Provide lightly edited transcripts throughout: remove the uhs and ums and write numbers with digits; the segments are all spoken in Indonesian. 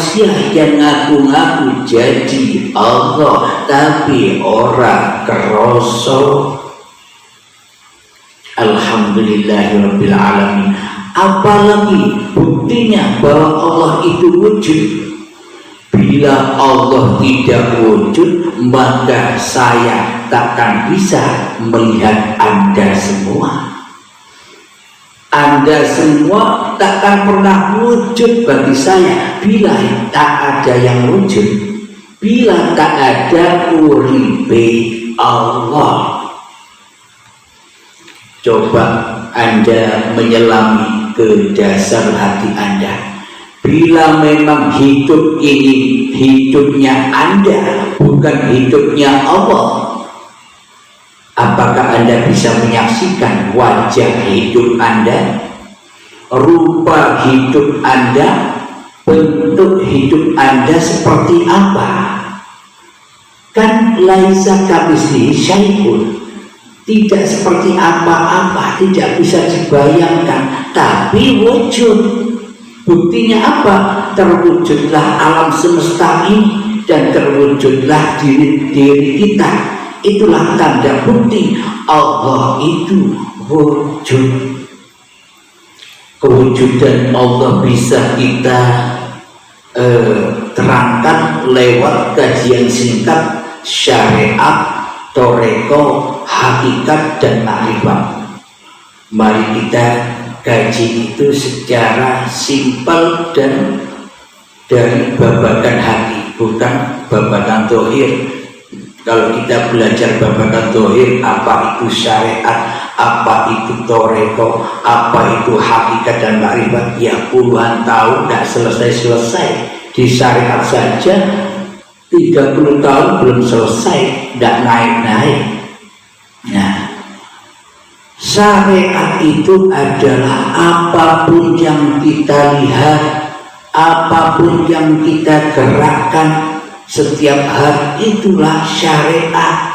manusia yang ngaku-ngaku jadi Allah tapi ora kerasa. Alhamdulillahirabbil alamin. Apalagi buktinya bahwa Allah itu wujud. Bila Allah tidak wujud, maka saya takkan bisa melihat Anda semua. Anda semua takkan pernah wujud bagi saya bila tak ada yang wujud, bila tak ada uripe Allah. Coba Anda menyelami ke dasar hati Anda. Bila memang hidup ini hidupnya Anda, bukan hidupnya Allah, apakah Anda bisa menyaksikan wajah hidup Anda, rupa hidup Anda, bentuk hidup Anda seperti apa? Kan laisa kamitslihi syai'un, tidak seperti apa-apa, tidak bisa dibayangkan, tapi wujud. Buktinya apa? Terwujudlah alam semesta ini dan terwujudlah diri kita. Itulah tanda bukti Allah itu wujud. Kewujudan Allah bisa kita terangkan lewat kajian singkat syariat, toreko, hakikat, dan makrifat. Mari kita kaji itu secara simpel dan dari babakan hati, bukan babakan zahir. Kalau kita belajar babakan zahir, apa itu syariat, apa itu toreko, apa itu hakikat dan makrifat, ya puluhan tahun tidak selesai-selesai. Di syariat saja 30 tahun belum selesai, tidak naik-naik. Nah, syariat itu adalah apapun yang kita lihat, apapun yang kita gerakkan setiap hari, itulah syariat.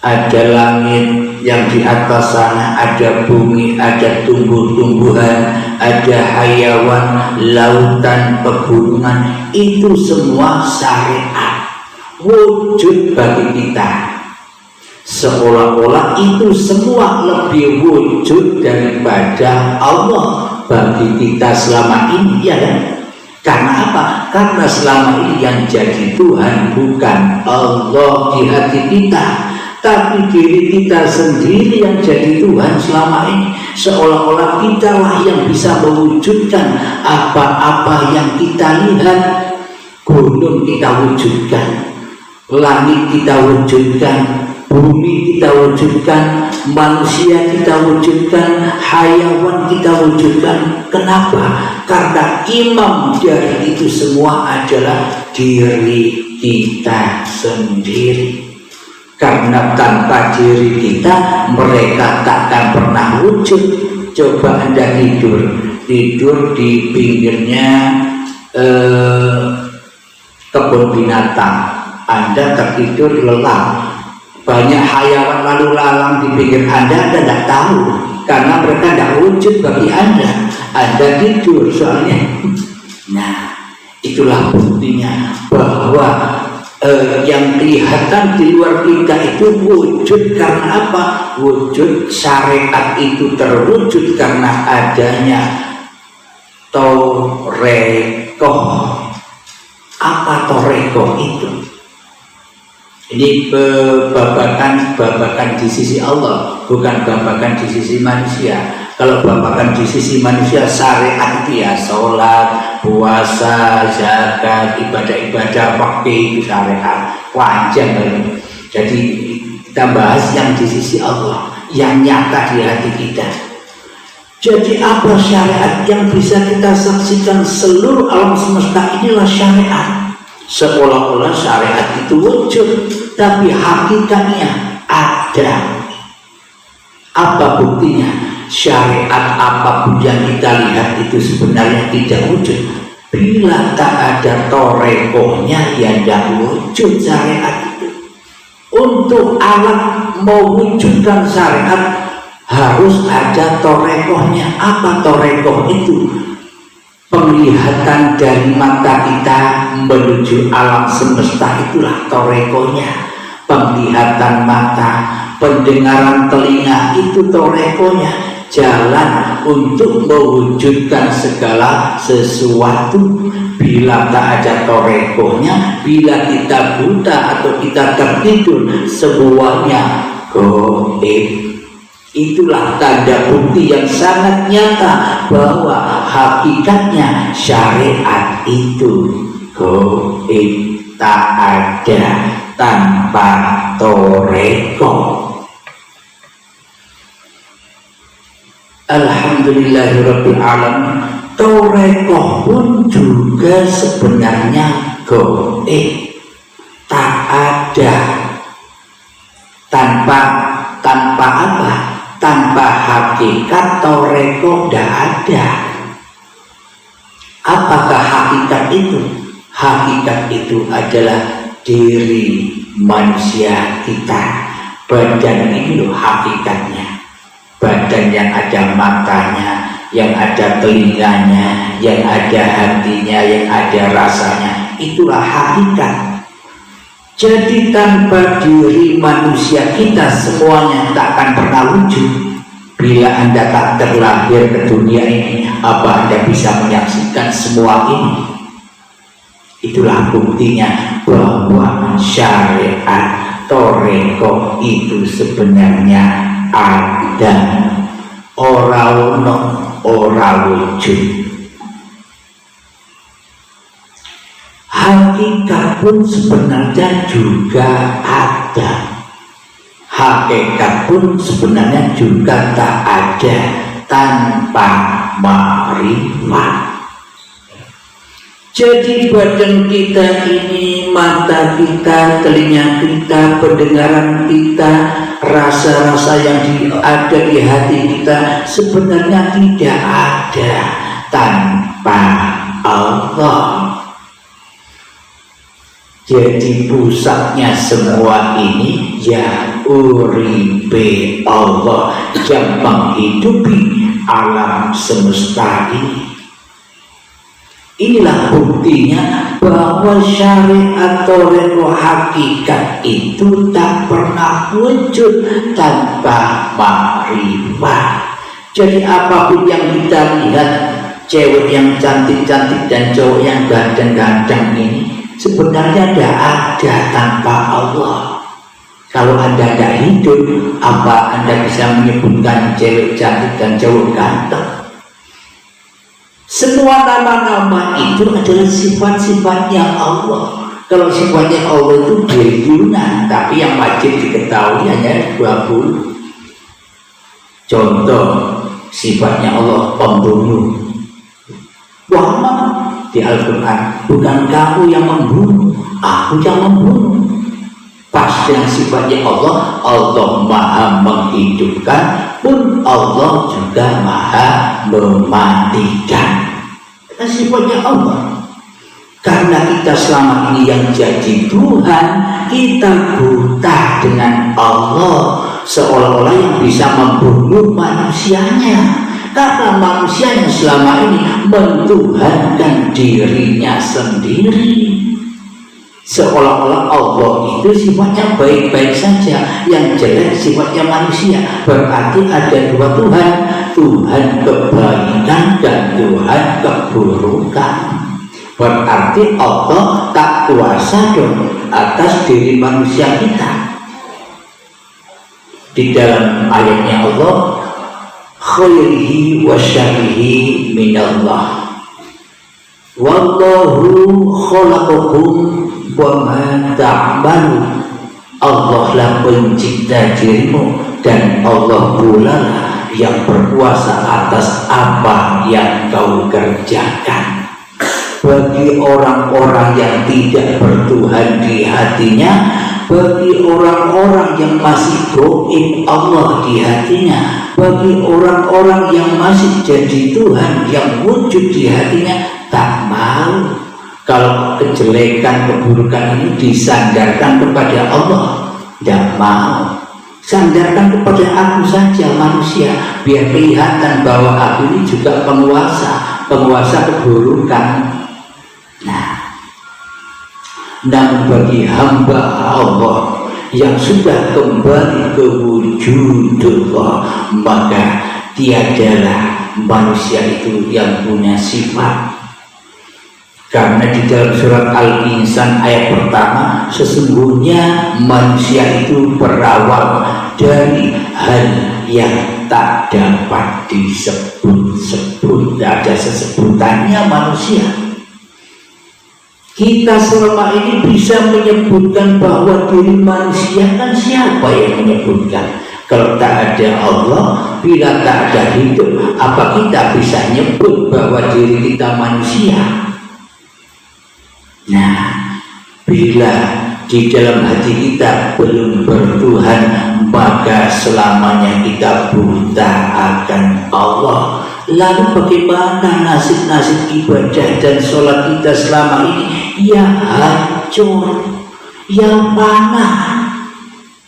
Ada langit yang di atas sana, ada bumi, ada tumbuh-tumbuhan, ada hayawan, lautan, pegunungan, itu semua syariat wujud bagi kita. Seolah-olah itu semua lebih wujud daripada Allah bagi kita selama ini, ya kan? Karena apa? Karena selama ini yang jadi Tuhan bukan Allah di hati kita, tapi diri kita sendiri yang jadi Tuhan selama ini. Seolah-olah kitalah yang bisa mewujudkan apa-apa yang kita lihat. Gunung kita wujudkan, langit kita wujudkan, bumi kita wujudkan, manusia kita wujudkan, hayawan kita wujudkan. Kenapa? Karena imam dari itu semua adalah diri kita sendiri. Karena tanpa diri kita, mereka takkan pernah wujud. Coba Anda tidur di pinggirnya kebun binatang, Anda tertidur lelap. Banyak hayawan lalu lalang di pinggir Anda tidak tahu, karena mereka tidak wujud bagi Anda. Anda tidur soalnya. Nah, itulah buktinya bahwa yang kelihatan di luar kita itu wujud karena apa? Wujud syariat itu terwujud karena adanya toreko. Apa toreko itu? Ini babakan di sisi Allah, bukan babakan di sisi manusia. Kalau babakan di sisi manusia, syariat itu ya sholat, puasa, zakat, ibadah-ibadah, waktu itu syariat, panjang. Jadi kita bahas yang di sisi Allah, yang nyata di hati kita. Jadi apa syariat yang bisa kita saksikan seluruh alam semesta? Inilah syariat. Seolah-olah syariat itu wujud, tapi hakikatnya ada. Apa buktinya? Syariat apapun yang kita lihat itu sebenarnya tidak wujud. Bila tak ada torekohnya, ya tidak wujud syariat itu. Untuk alat mewujudkan syariat harus ada torekohnya. Apa torekoh itu? penglihatan dari mata kita menuju alam semesta, itulah torekonya. Penglihatan mata, pendengaran telinga, itu torekonya. Jalan untuk mewujudkan segala sesuatu. Bila tak ada torekonya, bila kita buta atau kita tertidur, semuanya goib. Itulah tanda bukti yang sangat nyata bahwa hakikatnya syariat itu goib, tak ada tanpa toreko. Alhamdulillahirabbil alamin. Toreko pun juga sebenarnya goib, tak ada tanpa apa? Tanpa hakikat toreko tidak ada. Apakah hakikat itu? Hakikat itu adalah diri manusia kita. Badan ini loh hakikatnya. Badan yang ada matanya, yang ada telinganya, yang ada hatinya, yang ada rasanya, itulah hakikat. Jadi tanpa diri manusia kita semuanya tak akan pernah wujud. Bila Anda tak terlahir ke dunia ini, apa Anda bisa menyaksikan semua ini? Itulah buktinya bahwa syariat toreko itu sebenarnya ada, ora ono, ora wujud. Hakikat pun sebenarnya juga ada. Hakikat pun sebenarnya juga tak ada tanpa ma'rifat. Jadi badan kita ini, mata kita, telinga kita, pendengaran kita, rasa-rasa yang ada di hati kita sebenarnya tidak ada tanpa Allah. Jadi pusatnya semua ini ya uribe Allah yang menghidupi alam semesta ini. Inilah buktinya bahwa syariat toreko hakikat itu tak pernah wujud tanpa ma'rifat. Jadi apapun yang kita lihat, cewek yang cantik-cantik dan cowok yang ganteng-ganteng ini sebenarnya tidak ada tanpa Allah. Kalau Anda tidak hidup, apa Anda bisa menyebutkan cewek cantik dan cowok ganteng? Semua nama-nama itu adalah sifat-sifatnya Allah. Kalau sifatnya Allah itu bilionan, tapi yang wajib diketahui hanya 20. Contoh sifatnya Allah pembunuh. Muhammad di Al-Quran, bukan kamu yang membunuh, aku yang membunuh. Pas dengan sifatnya Allah, Allah maha menghidupkan, pun Allah juga maha mematikan. Itu sifatnya Allah. Karena kita selama ini yang jadi Tuhan, kita buta dengan Allah, seolah-olah yang bisa membunuh manusianya. Karena manusia yang selama ini mentuhankan dirinya sendiri, seolah-olah Allah itu sifatnya baik-baik saja, yang jelek sifatnya manusia. Berarti ada dua Tuhan, Tuhan kebaikan dan Tuhan keburukan. Berarti Allah tak kuasa dong atas diri manusia kita. Di dalam ayatnya Allah, khairihi wa syarrihi minallah, wallahu khalaqakum wa ma ta'malun. Allah lah pencipta dirimu dan Allah pula yang berkuasa atas apa yang kau kerjakan. Bagi orang-orang yang tidak bertuhan di hatinya, bagi orang-orang yang masih goib Allah di hatinya, bagi orang-orang yang masih jadi Tuhan yang wujud di hatinya, tak mau kalau kejelekan, keburukan ini disandarkan kepada Allah. Tidak mau. Sandarkan kepada aku saja manusia, biar kelihatan bahwa aku ini juga penguasa, penguasa keburukan. Nah, namun bagi hamba Allah yang sudah kembali ke wujudullah, maka tiadalah manusia itu yang punya sifat. Karena di dalam surat Al-Insan ayat pertama, sesungguhnya manusia itu berawal dari hal yang tak dapat disebut-sebut, tidak ada sesebutannya manusia. Kita selama ini bisa menyebutkan bahwa diri manusia, kan siapa yang menyebutkan? Kalau tak ada Allah, bila tak ada hidup, apa kita bisa nyebut bahwa diri kita manusia? Nah, bila di dalam hati kita belum bertuhan, maka selamanya kita buta akan Allah. Lalu bagaimana nasib-nasib ibadah dan sholat kita selama ini? Ya hancur, ya panah.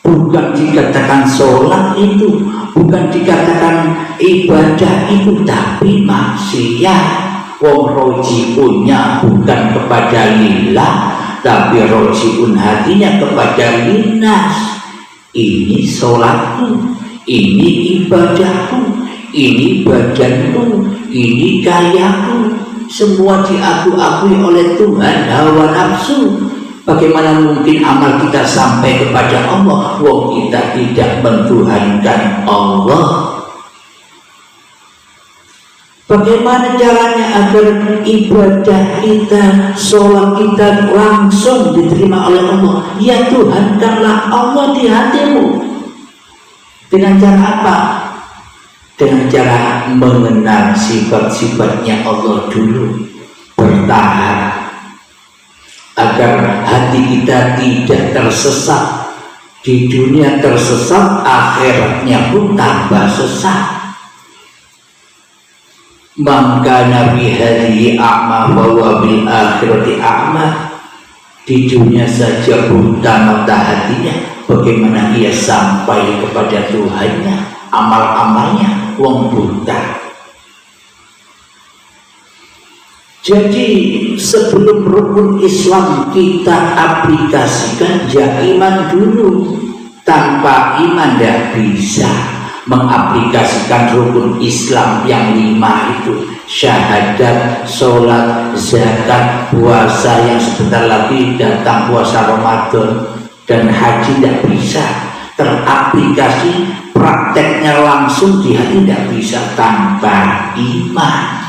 Bukan dikatakan sholat itu, bukan dikatakan ibadah itu, tapi maksiat. Wong rojiunnya bukan kepada lillah, tapi rojiun hatinya kepada linas. Ini sholatku, ini ibadahku, ini badanku, ini kayaku, semua diaku-akui oleh Tuhan. Hawa nafsu. Bagaimana mungkin amal kita sampai kepada Allah, wong kita tidak mentuhankan Allah? Bagaimana caranya agar ibadah kita, sholat kita langsung diterima oleh Allah? Ya tuhankanlah Allah di hatimu. Dengan cara apa? Dengan cara mengenal sifat-sifatnya Allah dulu, bertahap, agar hati kita tidak tersesat. Di dunia tersesat, akhiratnya pun tambah sesat. Maka Nabi hadhihi a'ma bahwa bil akhirati a'ma. Di dunia saja buta mata hatinya, bagaimana ia sampai kepada Tuhannya? Amal-amalnya wong buta. Jadi sebelum rukun Islam kita aplikasikan, ya iman dulu. Tanpa iman tidak bisa mengaplikasikan rukun Islam yang 5 itu, syahadat, sholat, zakat, puasa yang sebentar lagi datang, puasa Ramadan dan haji, tidak bisa teraplikasi prakteknya langsung di hati, tidak bisa tanpa iman.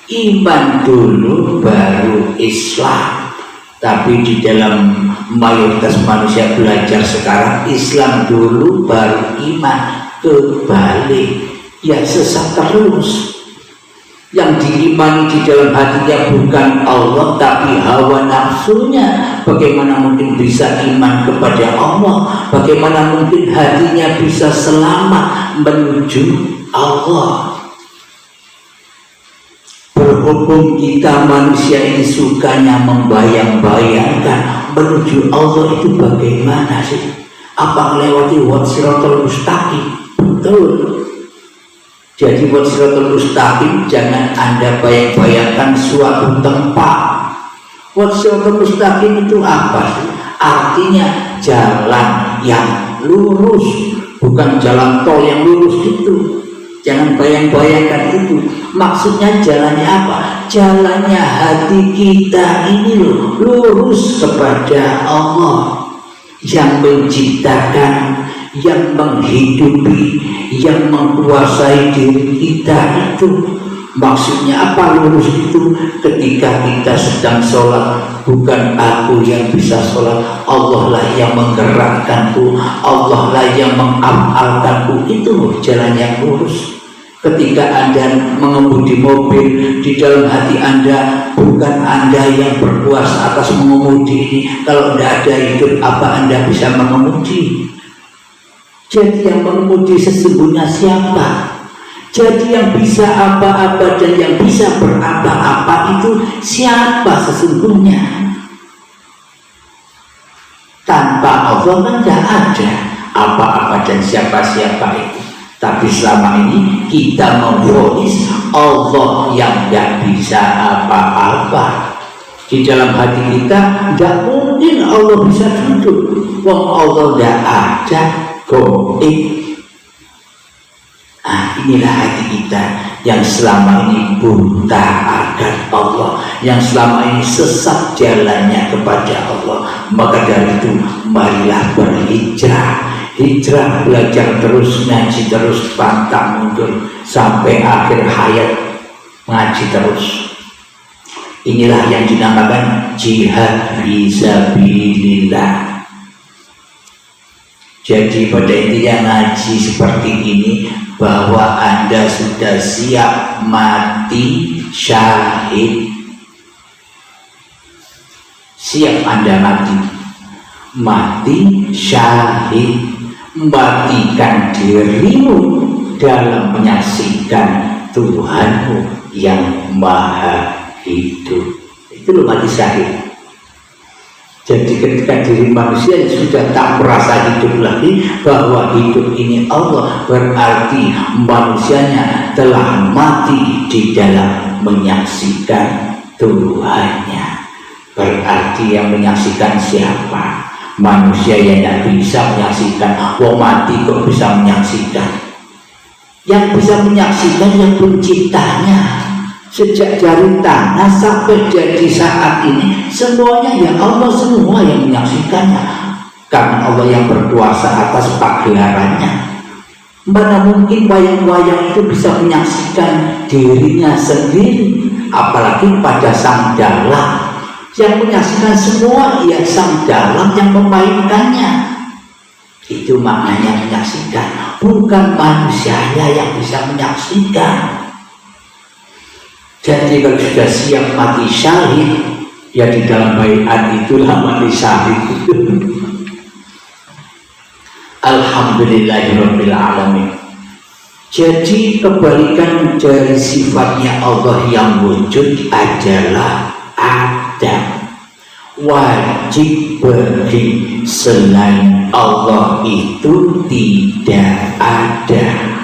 Iman dulu baru Islam. Tapi di dalam mayoritas manusia belajar sekarang, Islam dulu baru iman. Kebalik, ya sesat terus. Yang diimani di dalam hatinya bukan Allah, tapi hawa nafsunya. Bagaimana mungkin bisa iman kepada Allah? Bagaimana mungkin hatinya bisa selamat menuju Allah? Berhubung kita manusia ini sukanya membayang-bayangkan menuju Allah itu bagaimana sih? Apa melewati siratal mustaqim? Betul. Jadi siratal mustaqim jangan Anda bayang-bayangkan suatu tempat. Siratal mustaqim itu apa sih? Artinya jalan yang lurus, bukan jalan tol yang lurus itu. Jangan bayang-bayangkan itu. Maksudnya jalannya apa? Jalannya hati kita ini loh, lurus kepada Allah yang menciptakan, yang menghidupi, yang menguasai diri kita itu. Maksudnya apa lurus itu? Ketika kita sedang sholat, bukan aku yang bisa sholat, Allah lah yang menggerakkanku, Allah lah yang mengafalkanku. Itu loh jalan yang lurus. Ketika Anda mengemudi mobil, di dalam hati Anda bukan Anda yang berkuasa atas mengemudi ini. Kalau tidak ada hidup, apa Anda bisa mengemudi? Jadi yang mengemudi sesungguhnya siapa? Jadi yang bisa apa-apa dan yang bisa berapa-apa itu siapa sesungguhnya? Tanpa Allah kan tidak ada apa-apa dan siapa-siapa itu. Tapi selama ini kita memvonis Allah yang tidak bisa apa-apa. Di dalam hati kita tidak mungkin Allah bisa duduk, wong Allah tidak ada, goib. Inilah hati kita yang selama ini buta akan Allah, yang selama ini sesat jalannya kepada Allah. Maka dari itu marilah berhijrah. Hijrah, belajar terus, ngaji terus, pantang mundur sampai akhir hayat, ngaji terus. Inilah yang dinamakan jihad fisabilillah. Jadi pada intinya ngaji seperti ini, bahwa Anda sudah siap mati syahid. Siap Anda mati syahid, matikan dirimu dalam menyaksikan Tuhanmu yang maha hidup. Itu loh mati syahid. Jadi ketika diri manusia sudah tak merasa hidup lagi, bahwa hidup ini Allah, berarti manusianya telah mati di dalam menyaksikan Tuhannya. Berarti yang menyaksikan siapa? Manusia yang tidak bisa menyaksikan. Wong mati kok bisa menyaksikan? Yang bisa menyaksikan yang penciptanya. Sejak dari tanah sampai jadi saat ini, semuanya ya Allah semua yang menyaksikannya. Karena Allah yang berkuasa atas pagelarannya. Mana mungkin wayang-wayang itu bisa menyaksikan dirinya sendiri, apalagi pada sang dalang. Yang menyaksikan semua ya sang dalang yang memainkannya. Itu maknanya menyaksikan, bukan manusianya yang bisa menyaksikan. Jadi kalau sudah siap mati syahid, ya di dalam baiat itulah mati syahid. Alhamdulillahirabbil alamin. Jadi kebalikan dari sifatnya Allah yang wujud adalah ada. Wajib bagi selain Allah itu tidak ada.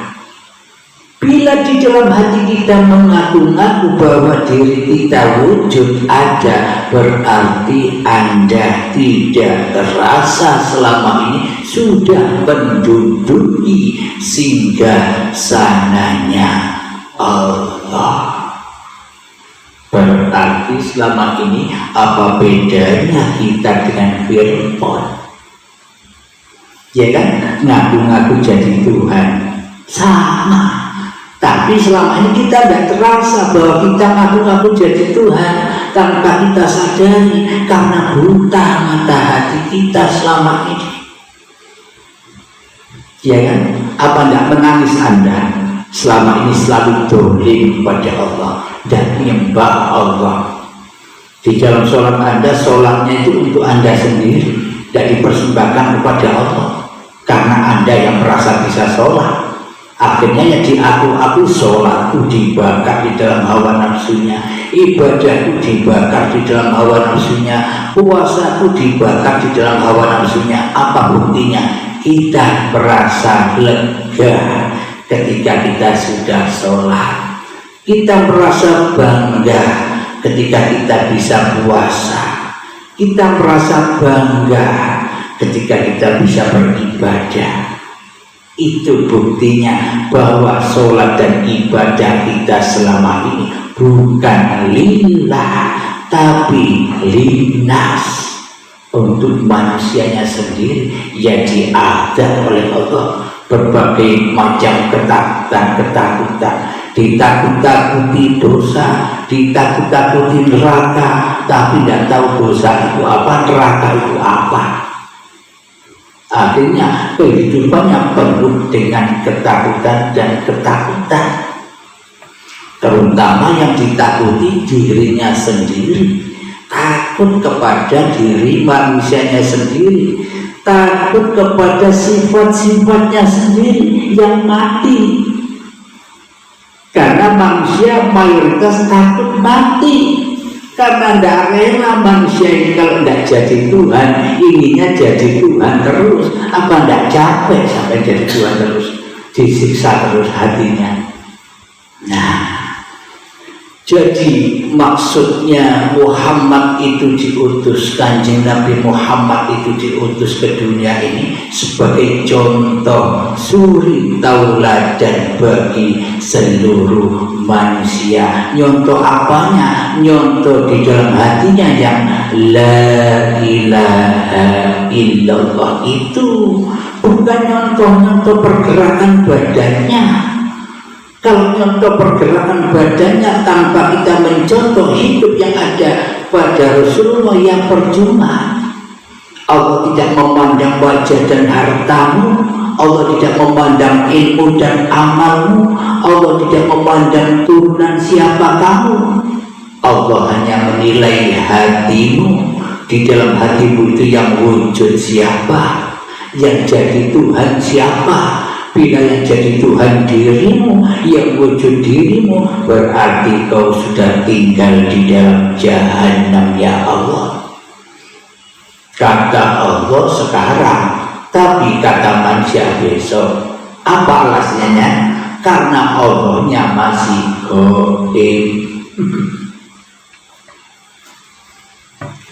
Bila di dalam hati kita mengaku-ngaku bahwa diri kita wujud ada, berarti Anda tidak terasa selama ini sudah menduduki singgah sananya Allah. Berarti selama ini apa bedanya kita dengan Fir'aun? Ya kan? Ngaku-ngaku jadi Tuhan. Sama. Tapi selama ini kita tidak terasa bahwa kita ngaku-ngaku jadi Tuhan tanpa kita sadari, karena buta mata hati kita selama ini. Ya kan? Apa tidak menangis Anda selama ini selalu dolim kepada Allah dan menyembah Allah? Di dalam sholat Anda, sholatnya itu untuk Anda sendiri, tidak dipersembahkan kepada Allah, karena Anda yang merasa bisa sholat. Akhirnya ya diaku-aku, sholatku dibakar di dalam hawa nafsunya, ibadahku dibakar di dalam hawa nafsunya, puasaku dibakar di dalam hawa nafsunya. Apa buktinya? Kita merasa lega ketika kita sudah sholat. Kita merasa bangga ketika kita bisa puasa. Kita merasa bangga ketika kita bisa beribadah. Itu buktinya bahwa sholat dan ibadah kita selama ini bukan lillah, tapi linnas, untuk manusianya sendiri. Ya diadat oleh Allah berbagai macam ketakutan, ditakut-takuti dosa, ditakut-takuti neraka, tapi tidak tahu dosa itu apa, neraka itu apa. Akhirnya kehidupannya penuh dengan ketakutan dan ketakutan. Terutama yang ditakuti dirinya sendiri. Takut kepada diri manusianya sendiri. Takut kepada sifat-sifatnya sendiri yang mati. Karena manusia mayoritas takut mati. Karena tidak rela manusia ini kalau tidak jadi Tuhan, inginnya jadi Tuhan terus. Apa tidak capek sampai jadi Tuhan terus? disiksa terus hatinya. Nah, jadi maksudnya Muhammad itu diutus, Kanjeng Nabi Muhammad itu diutus ke dunia ini sebagai contoh suri tauladan bagi seluruh manusia. Nyontoh apanya? Nyontoh di dalam hatinya yang la ilaha illallah itu, bukan nyontoh pergerakan badannya. Kalau contoh pergerakan badannya tanpa kita mencontoh hidup yang ada pada Rasulullah, yang percuma. Allah tidak memandang wajah dan hartamu, Allah tidak memandang ilmu dan amalmu, Allah tidak memandang turunan siapa kamu. Allah hanya menilai hatimu. Di dalam hatimu itu yang wujud siapa, yang jadi Tuhan siapa. Bila yang jadi Tuhan dirimu, yang wujud dirimu, berarti kau sudah tinggal di dalam jahanam ya Allah. Kata Allah sekarang, tapi kata manusia besok. Apa alasannya? Karena Allahnya masih gaib.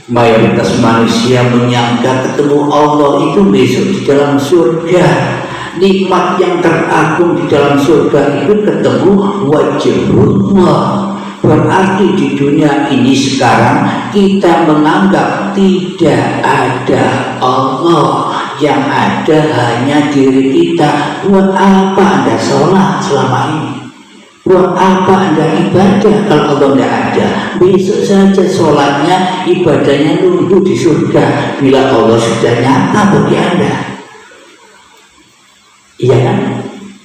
Mayoritas manusia menyangka ketemu Allah itu besok di dalam surga. Nikmat yang teragung di dalam surga itu ketemu wajhullah. Berarti di dunia ini sekarang kita menganggap tidak ada Allah, yang ada hanya diri kita. Buat apa Anda sholat selama ini? Buat apa Anda ibadah kalau Allah tidak ada? Besok saja sholatnya, ibadahnya nunggu di surga bila Allah sudah nyata bagi Anda. Iya kan?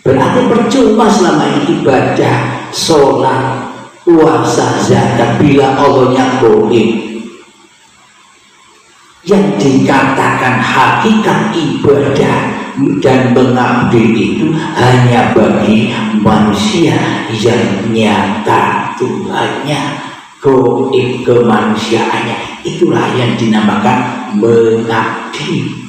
Berarti percuma selama ini ibadah, sholat, puasa, zakat bila Allahnya gaib. Yang dikatakan hakikat ibadah dan mengabdi itu hanya bagi manusia yang nyata Tuhannya, gaib kemanusiaannya. Itulah yang dinamakan mengabdi.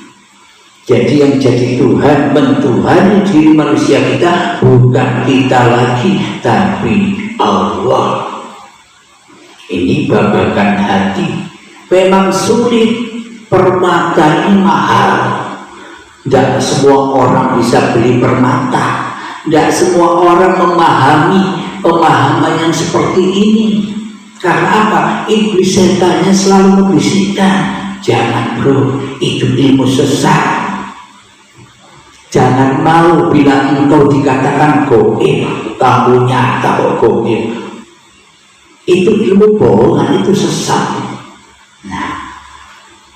Jadi yang jadi Tuhan, mentuhani diri manusia kita bukan kita lagi, tapi Allah. Ini babakan hati. Memang sulit, permata ini mahal. Tidak semua orang bisa beli permata. Tidak semua orang memahami pemahaman yang seperti ini. Karena apa? Iblis setannya selalu membisikkan, jangan bro, itu ilmu sesat. Jangan mau bila engkau dikatakan gaib, kamu nyata kok gaib. Itu ilmu bohongan, itu sesat. Nah,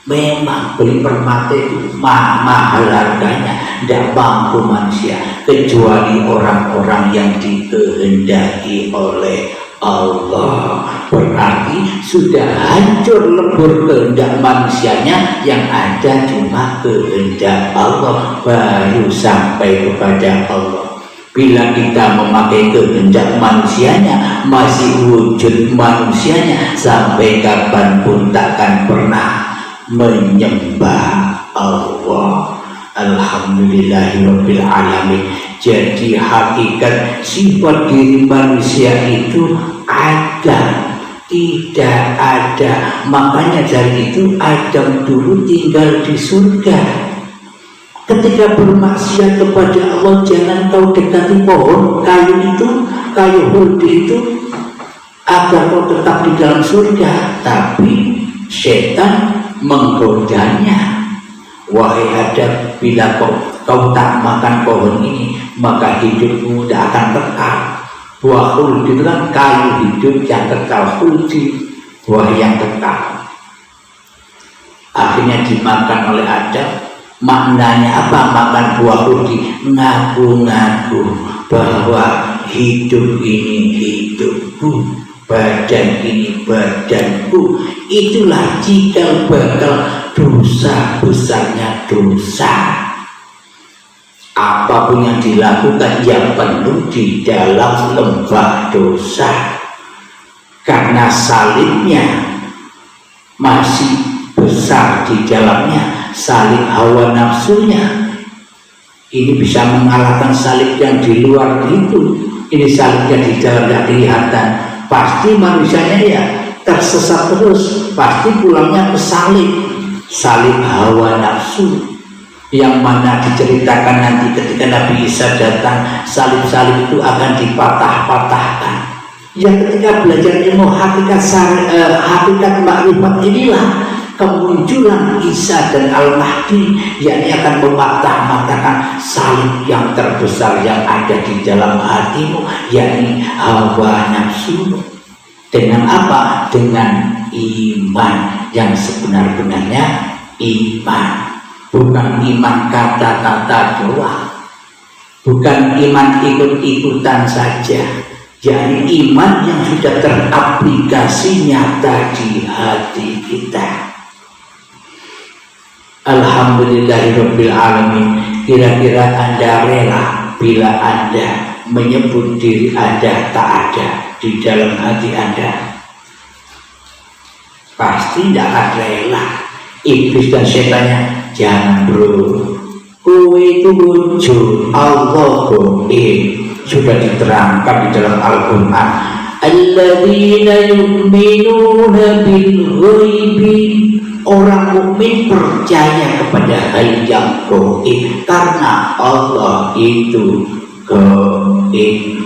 memang beli permata itu mahal harganya, tidak mampu manusia kecuali orang-orang yang dikehendaki oleh Allah. Berarti sudah hancur lebur kehendak manusianya, yang ada cuma kehendak Allah, baru sampai kepada Allah. Bila kita memakai kehendak manusianya, masih wujud manusianya, sampai kapanpun takkan pernah menyembah Allah. Alhamdulillahirabbil alamin. Jadi hakikat sifat diri manusia itu ada, tidak ada. Makanya dari itu Adam dulu tinggal di surga. Ketika bermaksiat kepada Allah, jangan kau dekati pohon kayu itu, kayu huldi itu, agar kau tetap di dalam surga. Tapi setan menggodanya. Wahai Adam, bila kau tak makan pohon ini, maka hidupmu tidak akan kekal. Buah huldi itu kan kayu hidup yang kekal, huldi, buah yang kekal. Akhirnya dimakan oleh Adam. Maknanya apa makan buah huldi? Ngaku-ngaku bahwa hidup ini hidupku, badan ini badanku. Itulah cikal bakal dosa besarnya dosa. Apapun yang dilakukan yang penuh di dalam lembah dosa, karena salibnya masih besar di dalamnya, salib hawa nafsunya. Ini bisa mengalahkan salib yang di luar itu. Ini salib yang di dalam tidak kelihatan. Pasti manusianya ya tersesat terus. Pasti pulangnya ke salib. Salib hawa nafsu. Yang mana diceritakan nanti ketika Nabi Isa datang, salib-salib itu akan dipatah-patahkan. Yang ketika belajar ilmu hakikat makrifat inilah kemunculan Isa dan Al-Mahdi, yakni akan mematah-matahkan salib yang terbesar yang ada di dalam hatimu, yakni hawa nafsu. Dengan apa? Dengan iman yang sebenar-benarnya iman. Bukan iman kata-kata doang, bukan iman ikut-ikutan saja, yakni iman yang sudah teraplikasi nyata di hati kita. Alhamdulillahirabbil alamin. Kira-kira Anda rela bila Anda menyebut diri Anda tak ada di dalam hati Anda? Pasti tidak akan rela. Iblis dan setannya, jangan bro, kowe itu wujud Allah sudah diterangkan di dalam Al-Quran. Alladzina yu'minuna bil ghaibi, orang mukmin percaya kepada hal yang gaib karena Allah itu gaib.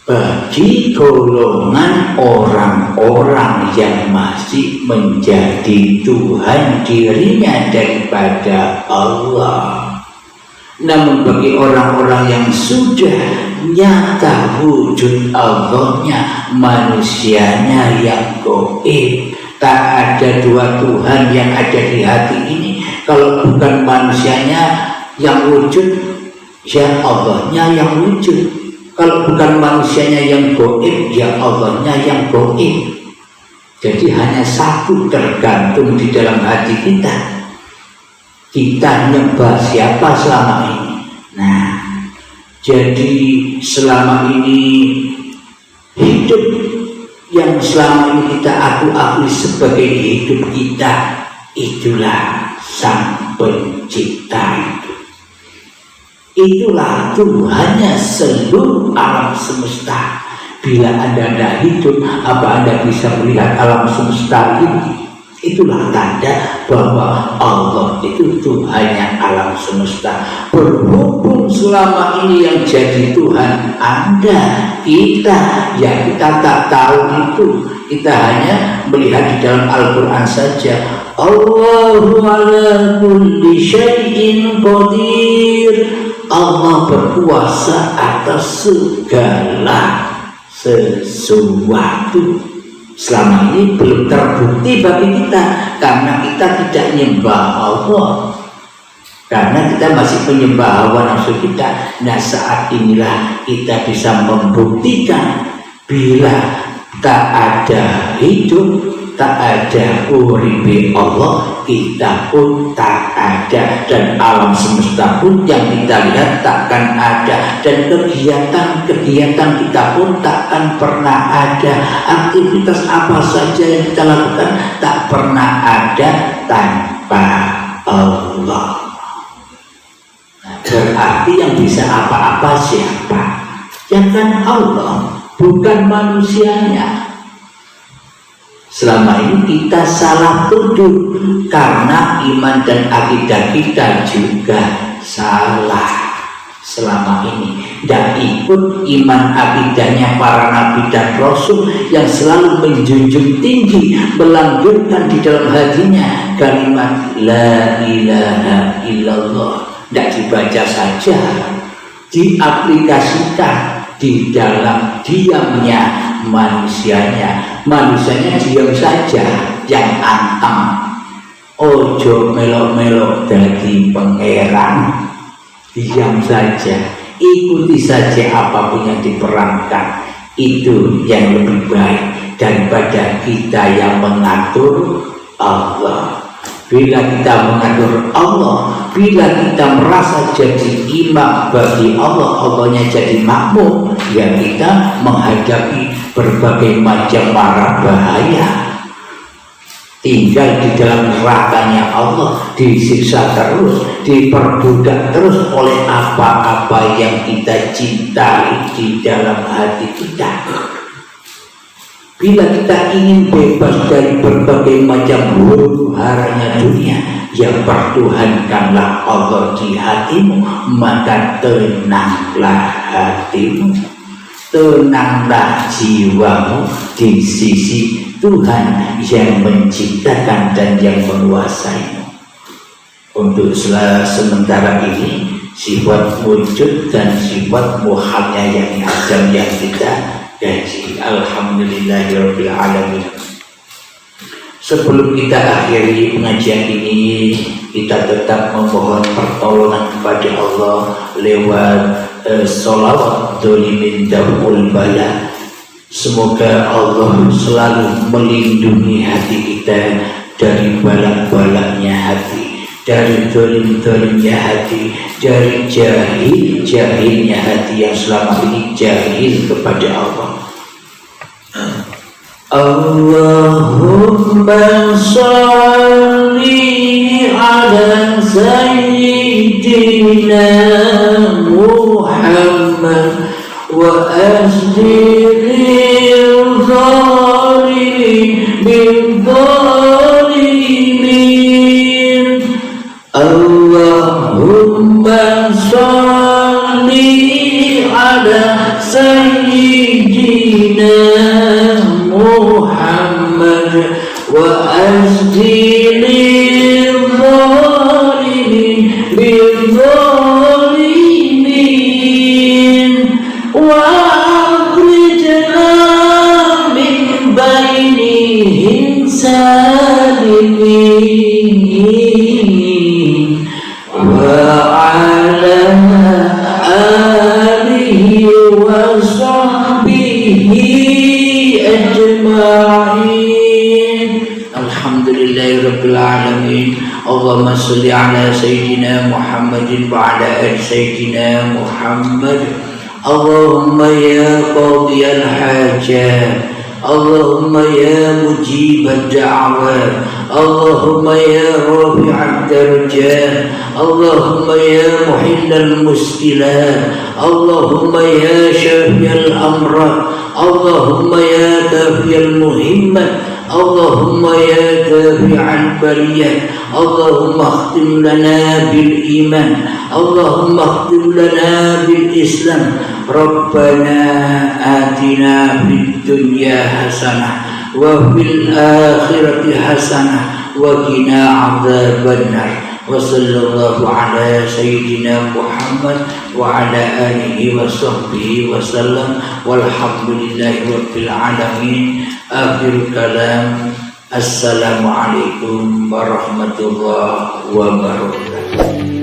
Bagi golongan orang-orang yang masih menjadi Tuhan dirinya daripada Allah. Namun bagi orang-orang yang sudah nyata wujud Allahnya, manusianya yang gaib, tak ada dua Tuhan yang ada di hati ini. Kalau bukan manusianya yang wujud, ya Allahnya yang wujud. Kalau bukan manusianya yang gaib, ya Allahnya yang gaib. Jadi hanya satu, tergantung di dalam hati kita. Kita nyembah siapa selama ini? Nah, jadi selama ini hidup yang selama ini kita akui sebagai hidup kita, itulah Sang Pencipta itu. Itulah Tuhannya seluruh alam semesta. Bila Anda tidak hidup, apa Anda bisa melihat alam semesta ini? Itulah tanda bahwa Allah itu Tuhannya alam semesta. Berhubung selama ini yang jadi Tuhan Anda, kita, yang kita tak tahu itu, kita hanya melihat di dalam Al-Quran saja. Allahu ala kulli syai'in qadir. Allah berkuasa atas segala sesuatu. Selama ini belum terbukti bagi kita karena kita tidak menyembah Allah, karena kita masih menyembah hawa nafsu kita. Nah, saat inilah kita bisa membuktikan bila tak ada hidup, tak ada uribe Allah, kita pun tak ada, dan alam semesta pun yang kita lihat takkan ada, dan kegiatan kita pun takkan pernah ada. Aktivitas apa saja yang kita lakukan tak pernah ada tanpa Allah. Nah, berarti yang bisa apa-apa siapa? Ya kan Allah, bukan manusianya. Selama ini kita salah tuduh karena iman dan akidah kita juga salah. Selama ini tidak ikut iman akidahnya para nabi dan rasul yang selalu menjunjung tinggi, melanggengkan di dalam hatinya kalimat la ilaha illallah. Tidak dibaca saja, diaplikasikan di dalam diamnya manusianya diam saja, yang anteng. Ojo melok-melok dadi pangeran, diam saja, ikuti saja apapun yang diperankan. Itu yang lebih baik daripada kita yang mengatur Allah. Bila kita mengatur Allah, bila kita merasa jadi imam bagi Allah, Allahnya jadi makmum, ya kita menghadapi berbagai macam mara bahaya. tinggal di dalam nerakanya Allah, disiksa terus, diperbudak terus oleh apa-apa yang kita cintai di dalam hati kita. Bila kita ingin bebas dari berbagai macam huru-haranya dunia, ya pertuhankanlah Allah di hatimu, maka tenanglah hatimu, tenanglah jiwamu di sisi Tuhan yang menciptakan dan yang menguasaimu. Untuk sementara ini, sifat wujud dan sifat muhalnya yang azam yang kita gaji. Alhamdulillahirabbil alamin. Sebelum kita akhiri pengajian ini, kita tetap memohon pertolongan kepada Allah lewat sholawat dolimin daful bala. Semoga Allah selalu melindungi hati kita dari balak-balaknya hati, dari dolim-dolimnya hati, dari jahil-jahilnya hati yang selama ini jahil kepada Allah. Allahumma sholli ala sayyidina Muhammad wa asdiril zalimin bil zalimin. Allahumma sholli ala sayyidina Muhammad wa asdiril zalimin bil zalimin wa akhrijna min bainihim salimin wa ala alihi wa sahbihi ajma'in. Alhamdulillahirabbil alamin. Allahumma shalli ala sayyidina Muhammadin wa ala ali sayyidina Muhammad. Allahumma ya qadiyal hajat, Allahumma ya mujibad da'wat, Allahumma ya rafi'ad darajat, Allahumma ya muhillal muskilat, Allahumma ya syafiyal amrat, Allahumma ya kafiyal muhimmat, Allahumma ya dafi'al bariyat, Allahumma akhtim lana bil iman, Allahumma akhtim lana bil islam. Rabbana atina fid dunya hasanah wa fil akhirati hasanah wa qina adzabannar. Wa sallallahu ala sayyidina Muhammad wa ala alihi wa sahbihi wa sallam walhamdulillahi rabbil alamin. Akhir kalam, assalamualaikum warahmatullahi wabarakatuh.